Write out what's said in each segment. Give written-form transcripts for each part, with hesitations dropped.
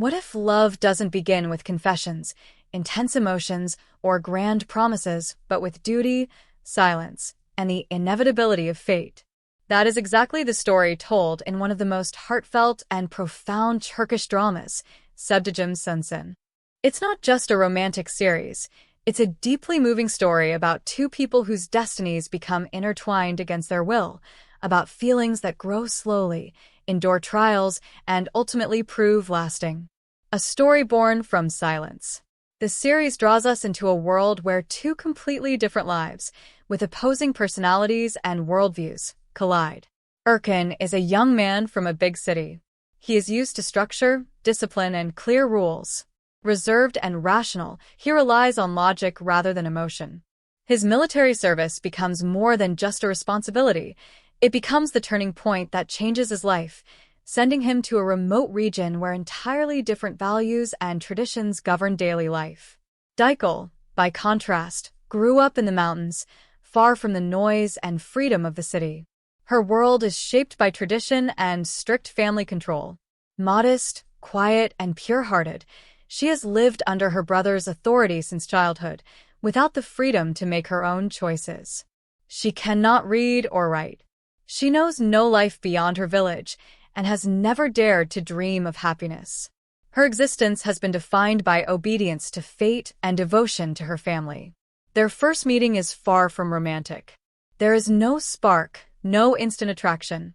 What if love doesn't begin with confessions, intense emotions, or grand promises, but with duty, silence, and the inevitability of fate? That is exactly the story told in one of the most heartfelt and profound Turkish dramas, Sevdiğim Sensin. It's not just a romantic series. It's a deeply moving story about two people whose destinies become intertwined against their will, about feelings that grow slowly, endure trials, and ultimately prove lasting. A story born from silence. The series draws us into a world where two completely different lives, with opposing personalities and worldviews, collide. Erkan is a young man from a big city. He is used to structure, discipline, and clear rules. Reserved and rational, he relies on logic rather than emotion. His military service becomes more than just a responsibility. It becomes the turning point that changes his life, sending him to a remote region where entirely different values and traditions govern daily life. Dijle, by contrast, grew up in the mountains, far from the noise and freedom of the city. Her world is shaped by tradition and strict family control. Modest, quiet, and pure-hearted, she has lived under her brother's authority since childhood, without the freedom to make her own choices. She cannot read or write. She knows no life beyond her village, and has never dared to dream of happiness. Her existence has been defined by obedience to fate and devotion to her family. Their first meeting is far from romantic. There is no spark, no instant attraction,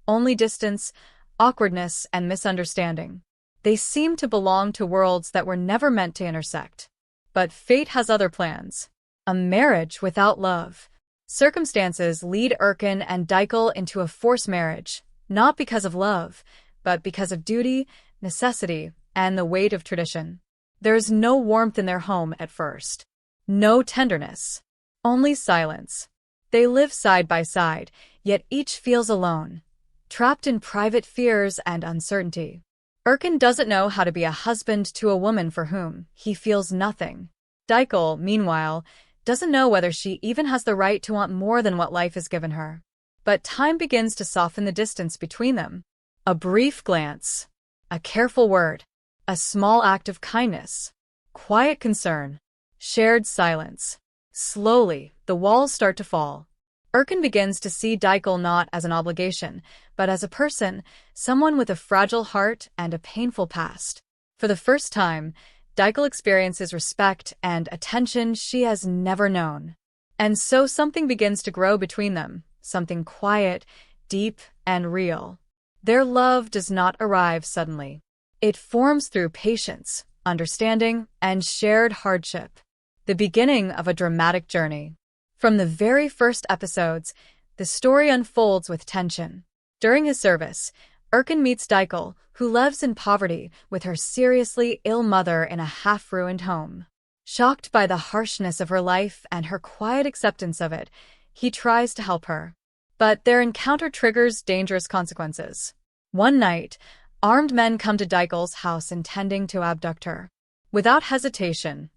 only distance, awkwardness, and misunderstanding. They seem to belong to worlds that were never meant to intersect. But fate has other plans. A marriage without love. Circumstances lead Erkan and Dijle into a forced marriage, not because of love, but because of duty, necessity, and the weight of tradition. There is no warmth in their home at first. No tenderness. Only silence. They live side by side, yet each feels alone, trapped in private fears and uncertainty. Erkan doesn't know how to be a husband to a woman for whom he feels nothing. Dijle, meanwhile, doesn't know whether she even has the right to want more than what life has given her. But time begins to soften the distance between them. A brief glance, a careful word, a small act of kindness, quiet concern, shared silence. Slowly, the walls start to fall. Erkan begins to see Dijle not as an obligation, but as a person, someone with a fragile heart and a painful past. For the first time, Dijle experiences respect and attention she has never known. And so something begins to grow between them, something quiet, deep, and real. Their love does not arrive suddenly. It forms through patience, understanding, and shared hardship. The beginning of a dramatic journey. From the very first episodes, the story unfolds with tension. During his service, Erkan meets Dijle, who lives in poverty with her seriously ill mother in a half-ruined home. Shocked by the harshness of her life and her quiet acceptance of it, he tries to help her. But their encounter triggers dangerous consequences. One night, armed men come to Dijle's house intending to abduct her. Without hesitation,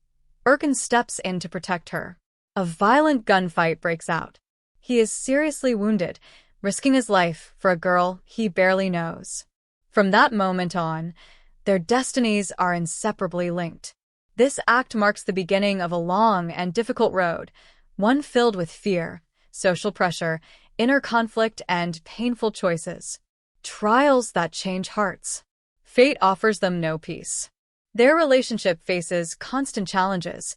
Erkan steps in to protect her. A violent gunfight breaks out. He is seriously wounded, risking his life for a girl he barely knows. From that moment on, their destinies are inseparably linked. This act marks the beginning of a long and difficult road, one filled with fear, social pressure, inner conflict, and painful choices. Trials that change hearts. Fate offers them no peace. Their relationship faces constant challenges,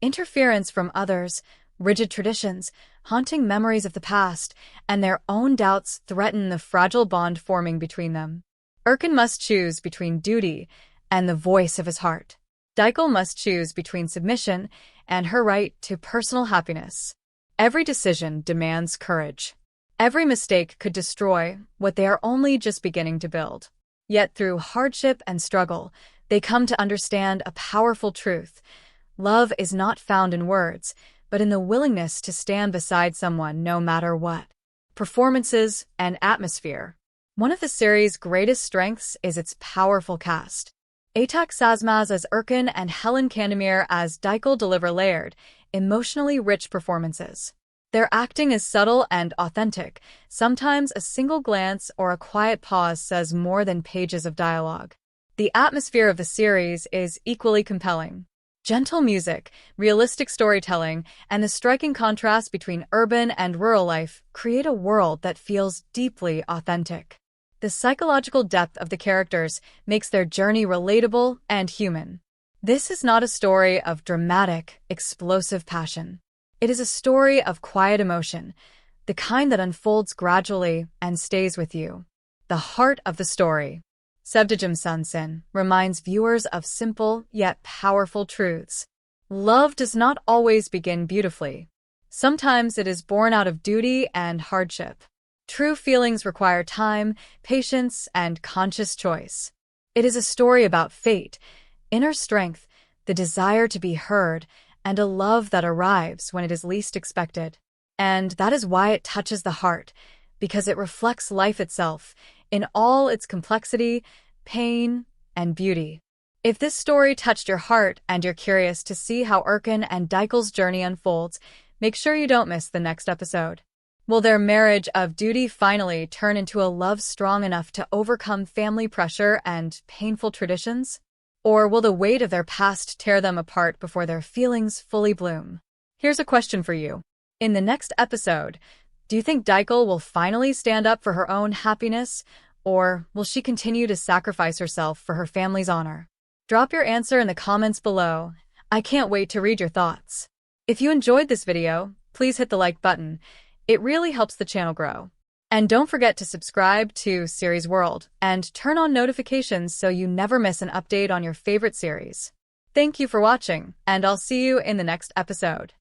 interference from others, rigid traditions, haunting memories of the past, and their own doubts threaten the fragile bond forming between them. Erkan must choose between duty and the voice of his heart. Dijle must choose between submission and her right to personal happiness. Every decision demands courage. Every mistake could destroy what they are only just beginning to build. Yet through hardship and struggle, they come to understand a powerful truth. Love is not found in words, but in the willingness to stand beside someone no matter what. Performances and atmosphere. One of the series' greatest strengths is its powerful cast. Atak Sazmaz as Erkan and Helen Kandemir as Dijle deliver layered, emotionally rich performances. Their acting is subtle and authentic. Sometimes a single glance or a quiet pause says more than pages of dialogue. The atmosphere of the series is equally compelling. Gentle music, realistic storytelling, and the striking contrast between urban and rural life create a world that feels deeply authentic. The psychological depth of the characters makes their journey relatable and human. This is not a story of dramatic, explosive passion. It is a story of quiet emotion, the kind that unfolds gradually and stays with you. The heart of the story, Sevdiğim Sensin, reminds viewers of simple yet powerful truths. Love does not always begin beautifully. Sometimes it is born out of duty and hardship. True feelings require time, patience, and conscious choice. It is a story about fate, inner strength, the desire to be heard, and a love that arrives when it is least expected. And that is why it touches the heart, because it reflects life itself, in all its complexity, pain, and beauty. If this story touched your heart and you're curious to see how Erkan and Dijle's journey unfolds, make sure you don't miss the next episode. Will their marriage of duty finally turn into a love strong enough to overcome family pressure and painful traditions? Or will the weight of their past tear them apart before their feelings fully bloom? Here's a question for you. In the next episode, do you think Dijle will finally stand up for her own happiness, or will she continue to sacrifice herself for her family's honor? Drop your answer in the comments below. I can't wait to read your thoughts. If you enjoyed this video, please hit the like button. It really helps the channel grow. And don't forget to subscribe to Series World and turn on notifications so you never miss an update on your favorite series. Thank you for watching, and I'll see you in the next episode.